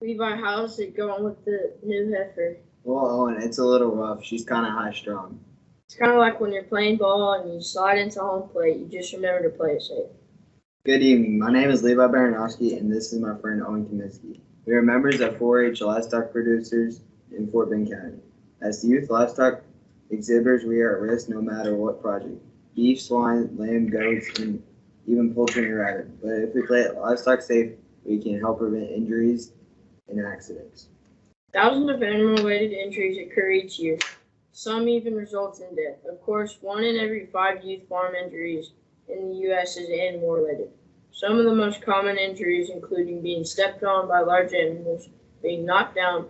Levi, how's it going with the new heifer? Well, Owen, it's a little rough. She's kind of high strung. It's kind of like when you're playing ball and you slide into home plate, you just remember to play it safe. Good evening. My name is Levi Baranowski, and this is my friend Owen Kaminski. We are members of 4-H Livestock Producers in Fort Bend County. As youth livestock exhibitors, we are at risk no matter what project. Beef, swine, lamb, goats, and even poultry and rabbit. But if we play it livestock safe, we can help prevent injuries and accidents. Thousands of animal-related injuries occur each year. Some even result in death. Of course, 1 in every 5 youth farm injuries in the U.S. is animal-related. Some of the most common injuries including being stepped on by large animals, being knocked down,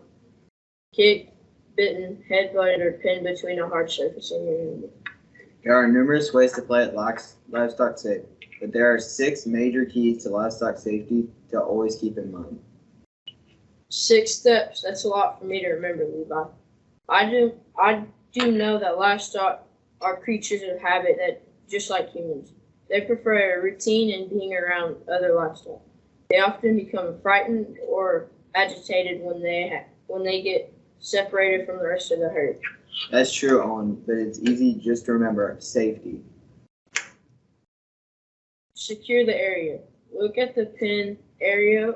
kicked, bitten, head-butted, or pinned between a hard surface and your animal. There are numerous ways to play it livestock safe, but there are 6 major keys to livestock safety to always keep in mind. 6 steps. That's a lot for me to remember, Levi. I do know that livestock are creatures of habit that, just like humans, they prefer a routine and being around other livestock. They often become frightened or agitated when they get separated from the rest of the herd. That's true, Owen, but it's easy just to remember safety. Secure the area. Look at the pen area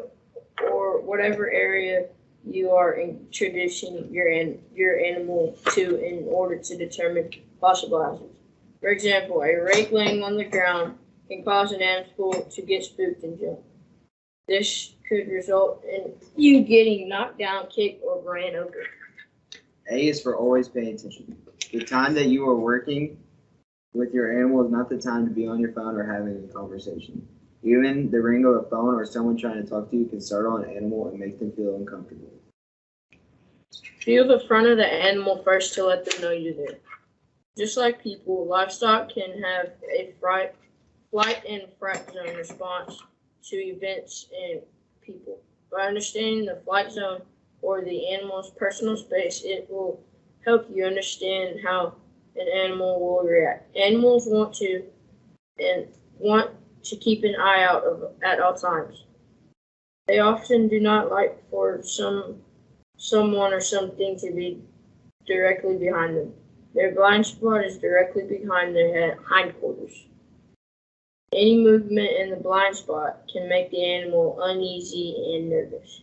or whatever area you are introducing your animal to in order to determine possible hazards. For example, a rake laying on the ground can cause an animal to get spooked and jump. This could result in you getting knocked down, kicked, or ran over. A is for always paying attention. The time that you are working with your animal is not the time to be on your phone or having a conversation. Even the ring of a phone or someone trying to talk to you can startle an animal and make them feel uncomfortable. Feel the front of the animal first to let them know you're there. Just like people, livestock can have a flight and fright zone response to events and people. By understanding the flight zone or the animal's personal space, it will help you understand how an animal will react. Animals want to keep an eye out at all times. They often do not like for someone or something to be directly behind them. Their blind spot is directly behind their hindquarters. Any movement in the blind spot can make the animal uneasy and nervous.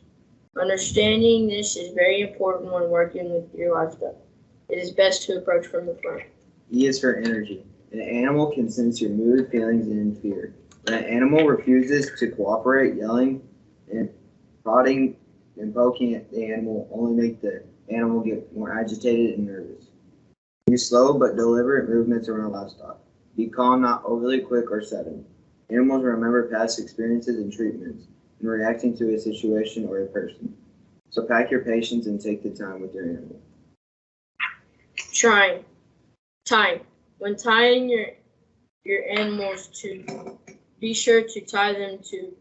Understanding this is very important when working with your livestock. It is best to approach from the front. E is for energy. An animal can sense your mood, feelings, and fear. When an animal refuses to cooperate, yelling and prodding and poking at the animal only make the animal get more agitated and nervous. Use slow but deliberate movements around livestock. Be calm, not overly quick or sudden. Animals remember past experiences and treatments in reacting to a situation or a person. So pack your patience and take the time with your animal. Time. When tying your animals, to be sure to tie them to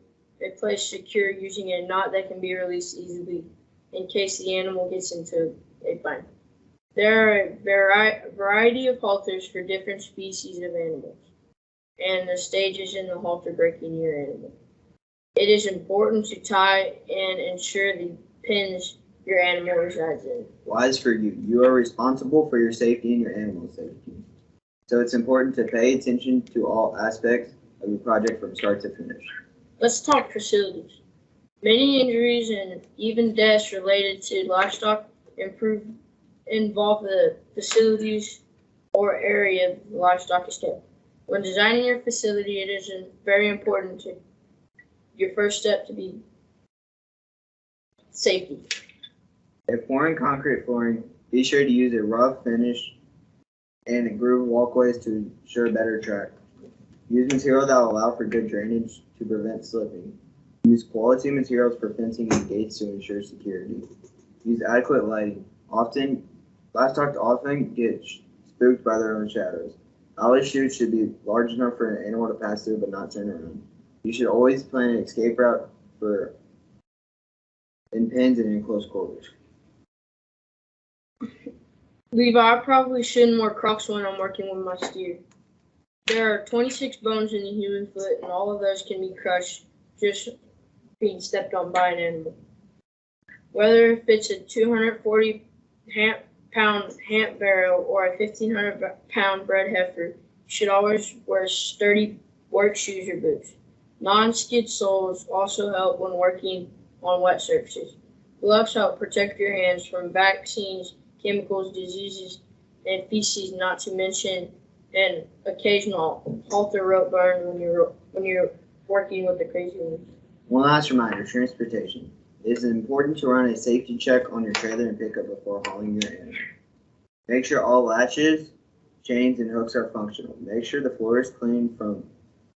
a place secure using a knot that can be released easily in case the animal gets into a bind. There are a variety of halters for different species of animals and the stages in the halter breaking your animal. It is important to tie and ensure the pins your animal resides in. Wise for you. You are responsible for your safety and your animal's safety. So it's important to pay attention to all aspects of your project from start to finish. Let's talk facilities. Many injuries and even deaths related to livestock involve the facilities or area the livestock is kept. When designing your facility, it is very important to your first step to be safety. If pouring concrete flooring, be sure to use a rough finish and groove walkways to ensure better track. Use material that will allow for good drainage to prevent slipping. Use quality materials for fencing and gates to ensure security. Use adequate lighting. Livestock often get spooked by their own shadows. Alley chutes should be large enough for an animal to pass through but not turn around. You should always plan an escape route in pens and in close quarters. Levi, I probably shouldn't wear Crocs when I'm working with my steer. There are 26 bones in the human foot, and all of those can be crushed just being stepped on by an animal. Whether if it's a 240-pound hamp barrel or a 1,500-pound bred heifer, you should always wear sturdy work shoes or boots. Non-skid soles also help when working on wet surfaces. Gloves help protect your hands from vaccines, chemicals, diseases, and feces, not to mention an occasional halter rope burn when you're working with the crazy ones. One last reminder, transportation. It is important to run a safety check on your trailer and pickup before hauling your animal. Make sure all latches, chains, and hooks are functional. Make sure the floor is clean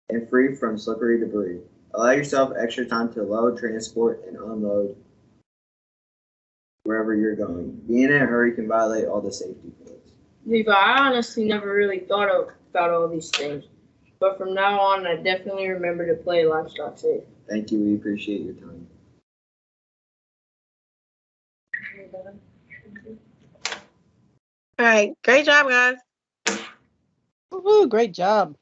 and free from slippery debris. Allow yourself extra time to load, transport, and unload wherever you're going. Being in a hurry can violate all the safety codes. Levi, I honestly never really thought about all these things, but from now on, I definitely remember to play Livestock Safe. Thank you. We appreciate your time. All right, great job, guys. Woohoo, great job.